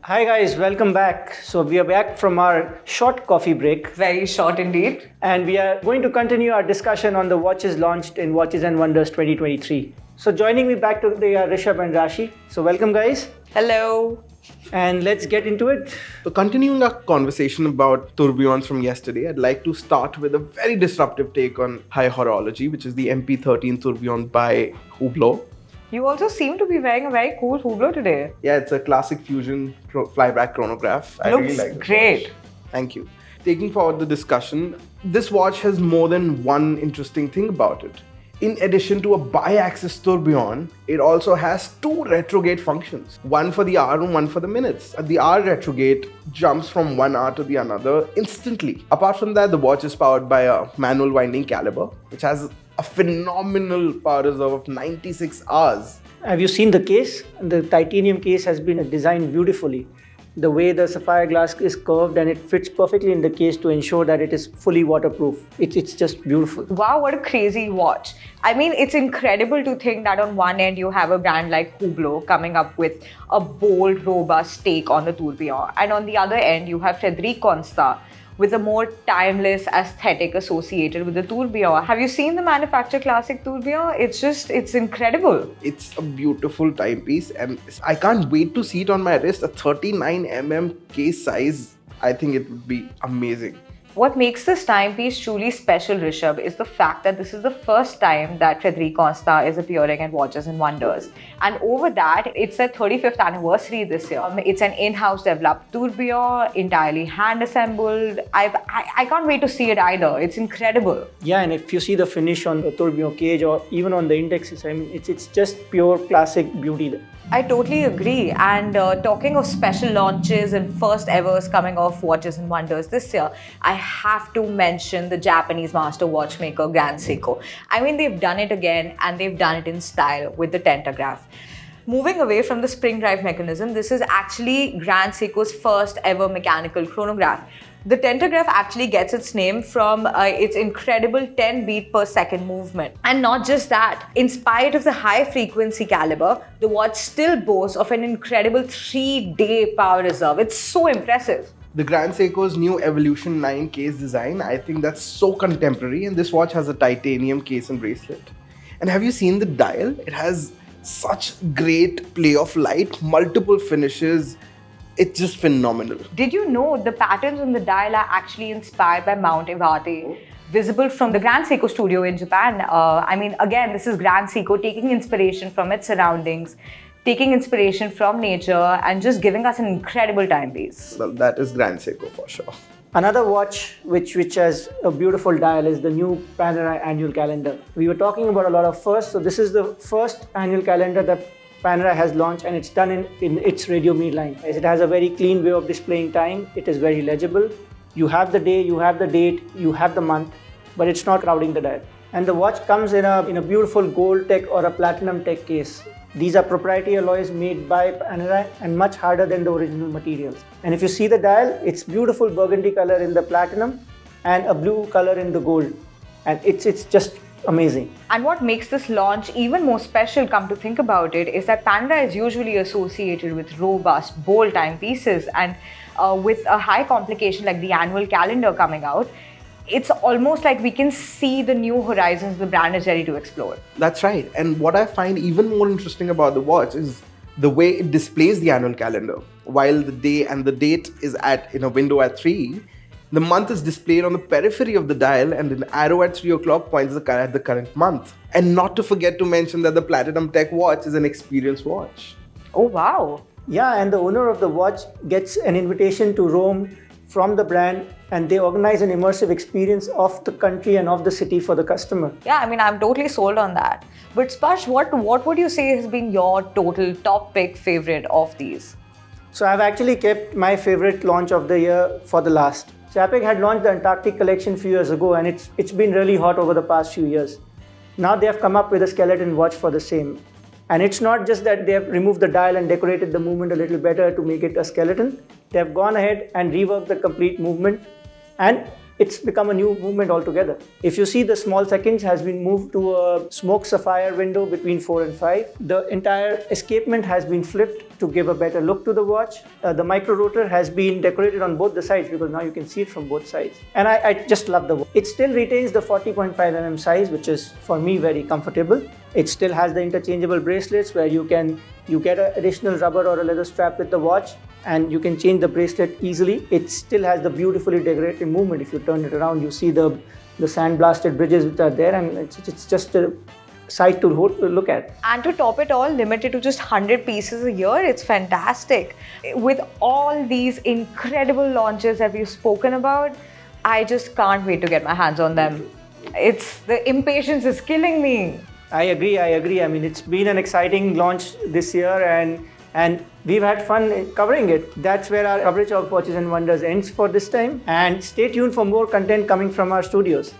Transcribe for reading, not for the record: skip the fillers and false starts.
Hi guys, welcome back. So we are back from our short coffee break Very short indeed. and we are going to continue our discussion on the watches launched in Watches and Wonders 2023. So joining me back today are Rishabh and Rashi. So welcome guys Hello. and let's get into it. So continuing our conversation about tourbillons from yesterday, I'd like to start with a very disruptive take on high horology, which is the MP13 tourbillon by Hublot. You also seem to be wearing a very cool Hublot today. Yeah, it's a classic fusion flyback chronograph. I Looks really like this great. watch. Thank you. Taking forward the discussion, this watch has more than one interesting thing about it. In addition to a bi-axis tourbillon, it also has two retrograde functions, one for the hour and one for the minutes. The hour retrograde jumps from one hour to the another instantly. Apart from that, the watch is powered by a manual winding caliber, which has a phenomenal power reserve of 96 hours. Have you seen the case? The titanium case has been designed beautifully. The way the sapphire glass is curved and it fits perfectly in the case to ensure that it is fully waterproof. It's just beautiful. Wow, what a crazy watch. I mean, it's incredible to think that on one end you have a brand like Hublot coming up with a bold, robust take on the tourbillon. And on the other end, you have Czapeks Anctartique with a more timeless aesthetic associated with the tourbillon. Have you seen the manufacturer classic tourbillon? It's incredible. It's a beautiful timepiece and I can't wait to see it on my wrist. A 39mm case size, I think it would be amazing. What makes this timepiece truly special, Rishabh, is the fact that this is the first time that Czapeks Anctartique is appearing at Watches and Wonders. And over that, it's their 35th anniversary this year. It's an in-house developed tourbillon, entirely hand-assembled. I can't wait to see it either. It's incredible. Yeah, and if you see the finish on the tourbillon cage or even on the indexes, I mean, it's just pure classic beauty. I totally agree. And talking of special launches and first evers coming off Watches and Wonders this year, I have to mention the Japanese master watchmaker Grand Seiko. I mean, they've done it again and they've done it in style with the Tentograph. Moving away from the spring drive mechanism, this is actually Grand Seiko's first ever mechanical chronograph. The Tentograph actually gets its name from its incredible 10 beat per second movement. And not just that, in spite of the high frequency caliber, the watch still boasts of an incredible 3-day power reserve. It's so impressive. The Grand Seiko's new Evolution 9 case design, I think that's so contemporary, and this watch has a titanium case and bracelet. And have you seen the dial? It has such great play of light, multiple finishes. It's just phenomenal. Did you know the patterns on the dial are actually inspired by Mount Iwate, visible from the Grand Seiko studio in Japan? I mean, again, this is Grand Seiko taking inspiration from its surroundings, taking inspiration from nature, and just giving us an incredible timepiece. Well, that is Grand Seiko for sure. Another watch which has a beautiful dial is the new Panerai annual calendar. We were talking about a lot of firsts, so this is the first annual calendar that Panerai has launched and it's done in its radio mead line. It has a very clean way of displaying time. It is very legible. You have the day, you have the date, you have the month, but it's not crowding the dial. And the watch comes in a beautiful gold tech or a platinum tech case. These are proprietary alloys made by Panerai and much harder than the original materials. And if you see the dial, it's beautiful burgundy color in the platinum and a blue color in the gold. And it's just amazing. And what makes this launch even more special, come to think about it, is that Panerai is usually associated with robust, bold timepieces, and with a high complication like the annual calendar coming out, it's almost like we can see the new horizons the brand is ready to explore. That's right. And what I find even more interesting about the watch is the way it displays the annual calendar. While the day and the date is in a window at 3, the month is displayed on the periphery of the dial and an arrow at 3 o'clock points at the current month. And not to forget to mention that the Platinum Tech watch is an experience watch. Oh, wow. Yeah, and the owner of the watch gets an invitation to roam from the brand and they organize an immersive experience of the country and of the city for the customer. Yeah, I mean, I'm totally sold on that. But Sparsh, what would you say has been your total top pick favorite of these? So I've actually kept my favorite launch of the year for the last. Czapek had launched the Antarctic collection a few years ago and it's been really hot over the past few years. Now they have come up with a skeleton watch for the same. And it's not just that they have removed the dial and decorated the movement a little better to make it a skeleton. They have gone ahead and reworked the complete movement and it's become a new movement altogether. If you see, the small seconds has been moved to a smoke sapphire window between 4 and 5. The entire escapement has been flipped to give a better look to the watch. The micro rotor has been decorated on both the sides because now you can see it from both sides. And I just love the watch. It still retains the 40.5 mm size, which is for me very comfortable. It still has the interchangeable bracelets where you get an additional rubber or a leather strap with the watch, and you can change the bracelet easily. It still has the beautifully decorated movement. If you turn it around, you see the sand-blasted bridges which are there, and it's just a sight to look at. And to top it all, limited to just 100 pieces a year. It's fantastic. With all these incredible launches that we've spoken about, I just can't wait to get my hands on them. The impatience is killing me. I agree. I mean, it's been an exciting launch this year, and we've had fun covering it. That's where our coverage of Watches and Wonders ends for this time. And stay tuned for more content coming from our studios.